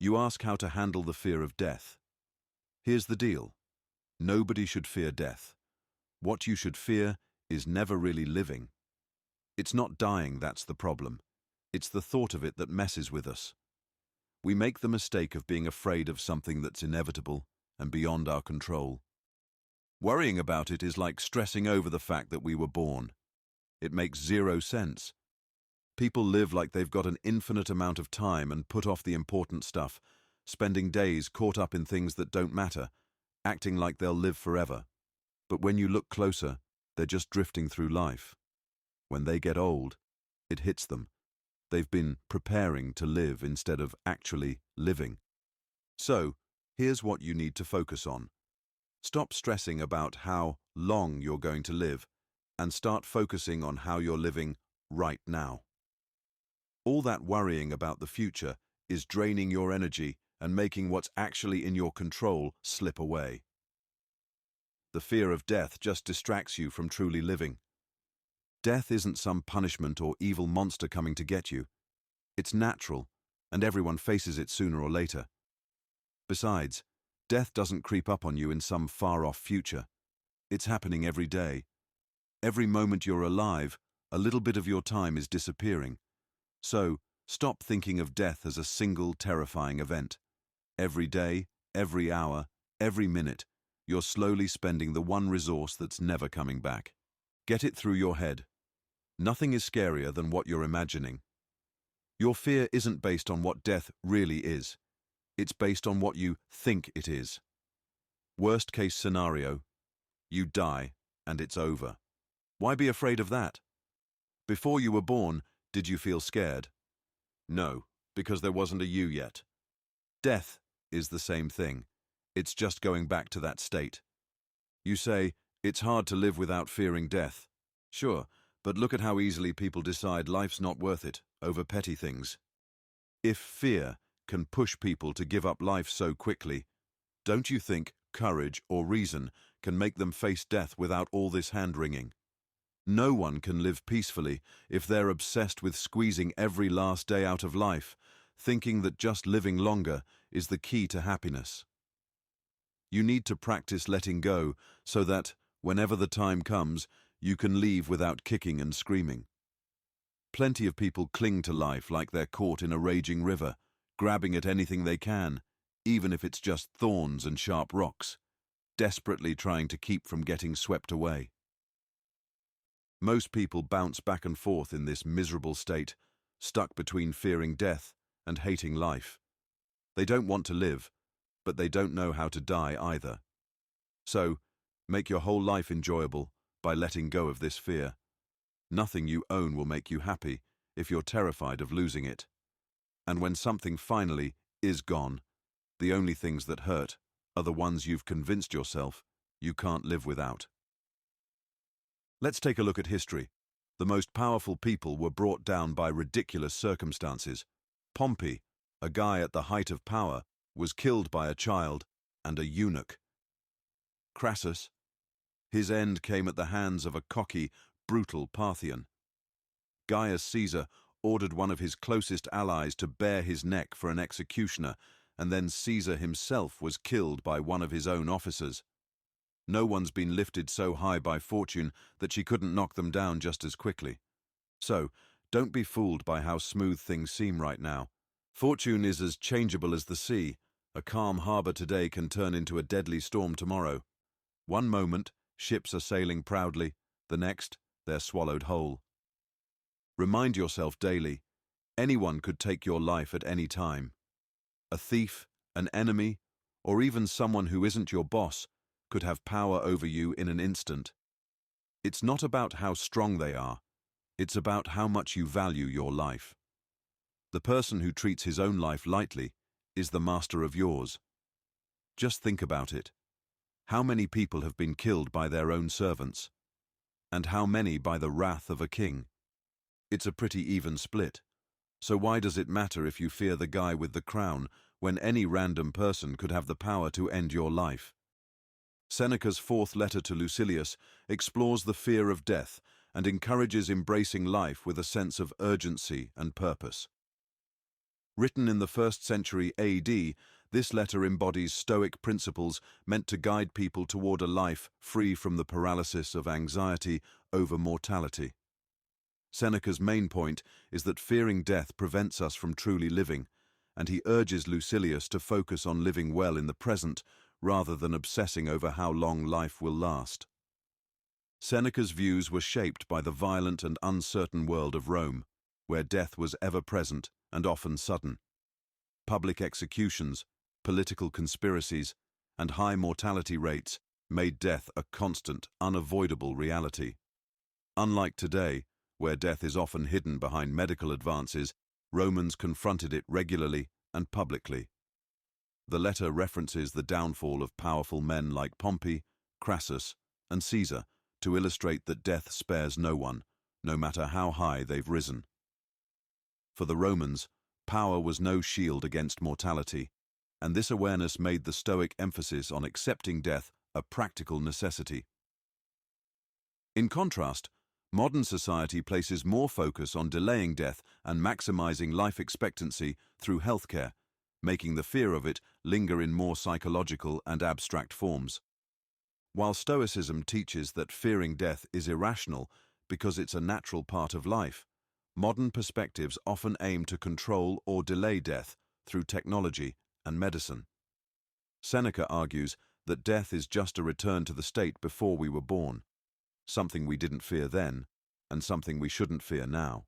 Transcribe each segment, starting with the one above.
You ask how to handle the fear of death. Here's the deal. Nobody should fear death. What you should fear is never really living. It's not dying that's the problem. It's the thought of it that messes with us. We make the mistake of being afraid of something that's inevitable and beyond our control. Worrying about it is like stressing over the fact that we were born. It makes zero sense. People live like they've got an infinite amount of time and put off the important stuff, spending days caught up in things that don't matter, acting like they'll live forever. But when you look closer, they're just drifting through life. When they get old, it hits them. They've been preparing to live instead of actually living. So, here's what you need to focus on. Stop stressing about how long you're going to live and start focusing on how you're living right now. All that worrying about the future is draining your energy and making what's actually in your control slip away. The fear of death just distracts you from truly living. Death isn't some punishment or evil monster coming to get you. It's natural, and everyone faces it sooner or later. Besides, death doesn't creep up on you in some far-off future. It's happening every day. Every moment you're alive, a little bit of your time is disappearing. So, stop thinking of death as a single terrifying event. Every day, every hour, every minute, you're slowly spending the one resource that's never coming back. Get it through your head. Nothing is scarier than what you're imagining. Your fear isn't based on what death really is. It's based on what you think it is. Worst case scenario, you die and it's over. Why be afraid of that? Before you were born, did you feel scared? No, because there wasn't a you yet. Death is the same thing. It's just going back to that state. You say, it's hard to live without fearing death. Sure, but look at how easily people decide life's not worth it over petty things. If fear can push people to give up life so quickly, don't you think courage or reason can make them face death without all this hand-wringing? No one can live peacefully if they're obsessed with squeezing every last day out of life, thinking that just living longer is the key to happiness. You need to practice letting go so that, whenever the time comes, you can leave without kicking and screaming. Plenty of people cling to life like they're caught in a raging river, grabbing at anything they can, even if it's just thorns and sharp rocks, desperately trying to keep from getting swept away. Most people bounce back and forth in this miserable state, stuck between fearing death and hating life. They don't want to live, but they don't know how to die either. So, make your whole life enjoyable by letting go of this fear. Nothing you own will make you happy if you're terrified of losing it. And when something finally is gone, the only things that hurt are the ones you've convinced yourself you can't live without. Let's take a look at history. The most powerful people were brought down by ridiculous circumstances. Pompey, a guy at the height of power, was killed by a child and a eunuch. Crassus, his end came at the hands of a cocky, brutal Parthian. Gaius Caesar ordered one of his closest allies to bare his neck for an executioner, and then Caesar himself was killed by one of his own officers. No one's been lifted so high by fortune that she couldn't knock them down just as quickly. So, don't be fooled by how smooth things seem right now. Fortune is as changeable as the sea. A calm harbor today can turn into a deadly storm tomorrow. One moment, ships are sailing proudly. The next, they're swallowed whole. Remind yourself daily, anyone could take your life at any time. A thief, an enemy, or even someone who isn't your boss could have power over you in an instant. It's not about how strong they are, it's about how much you value your life. The person who treats his own life lightly is the master of yours. Just think about it. How many people have been killed by their own servants? And how many by the wrath of a king? It's a pretty even split. So why does it matter if you fear the guy with the crown when any random person could have the power to end your life? Seneca's fourth letter to Lucilius explores the fear of death and encourages embracing life with a sense of urgency and purpose. Written in the 1st century AD, this letter embodies Stoic principles meant to guide people toward a life free from the paralysis of anxiety over mortality. Seneca's main point is that fearing death prevents us from truly living, and he urges Lucilius to focus on living well in the present rather than obsessing over how long life will last. Seneca's views were shaped by the violent and uncertain world of Rome, where death was ever present and often sudden. Public executions, political conspiracies, and high mortality rates made death a constant, unavoidable reality. Unlike today, where death is often hidden behind medical advances, Romans confronted it regularly and publicly. The letter references the downfall of powerful men like Pompey, Crassus, and Caesar to illustrate that death spares no one, no matter how high they've risen. For the Romans, power was no shield against mortality, and this awareness made the Stoic emphasis on accepting death a practical necessity. In contrast, modern society places more focus on delaying death and maximizing life expectancy through healthcare, making the fear of it linger in more psychological and abstract forms. While Stoicism teaches that fearing death is irrational because it's a natural part of life, modern perspectives often aim to control or delay death through technology and medicine. Seneca argues that death is just a return to the state before we were born, something we didn't fear then, and something we shouldn't fear now.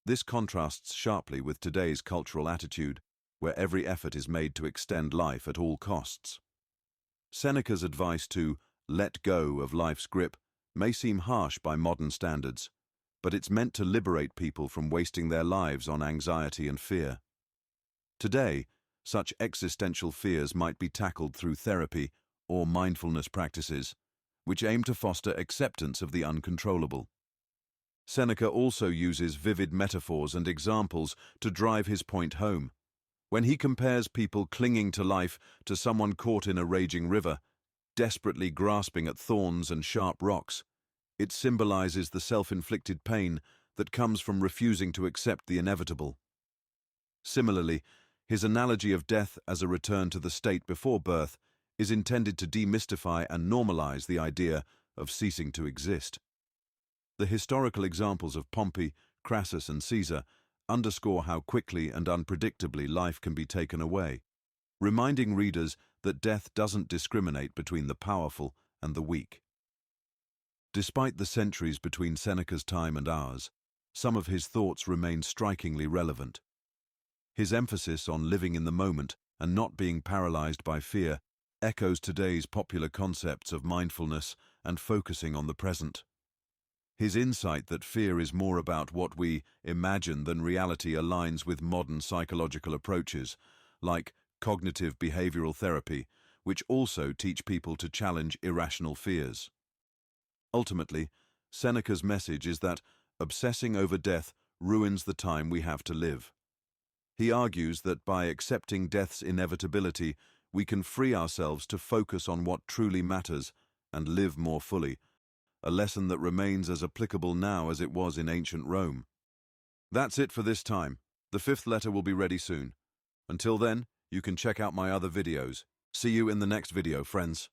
This contrasts sharply with today's cultural attitude, where every effort is made to extend life at all costs. Seneca's advice to let go of life's grip may seem harsh by modern standards, but it's meant to liberate people from wasting their lives on anxiety and fear. Today, such existential fears might be tackled through therapy or mindfulness practices, which aim to foster acceptance of the uncontrollable. Seneca also uses vivid metaphors and examples to drive his point home. When he compares people clinging to life to someone caught in a raging river, desperately grasping at thorns and sharp rocks, it symbolizes the self-inflicted pain that comes from refusing to accept the inevitable. Similarly, his analogy of death as a return to the state before birth is intended to demystify and normalize the idea of ceasing to exist. The historical examples of Pompey, Crassus, and Caesar underscore how quickly and unpredictably life can be taken away, reminding readers that death doesn't discriminate between the powerful and the weak. Despite the centuries between Seneca's time and ours, some of his thoughts remain strikingly relevant. His emphasis on living in the moment and not being paralyzed by fear echoes today's popular concepts of mindfulness and focusing on the present. His insight that fear is more about what we imagine than reality aligns with modern psychological approaches, like cognitive behavioral therapy, which also teach people to challenge irrational fears. Ultimately, Seneca's message is that obsessing over death ruins the time we have to live. He argues that by accepting death's inevitability, we can free ourselves to focus on what truly matters and live more fully, a lesson that remains as applicable now as it was in ancient Rome. That's it for this time. The 5th letter will be ready soon. Until then, you can check out my other videos. See you in the next video, friends.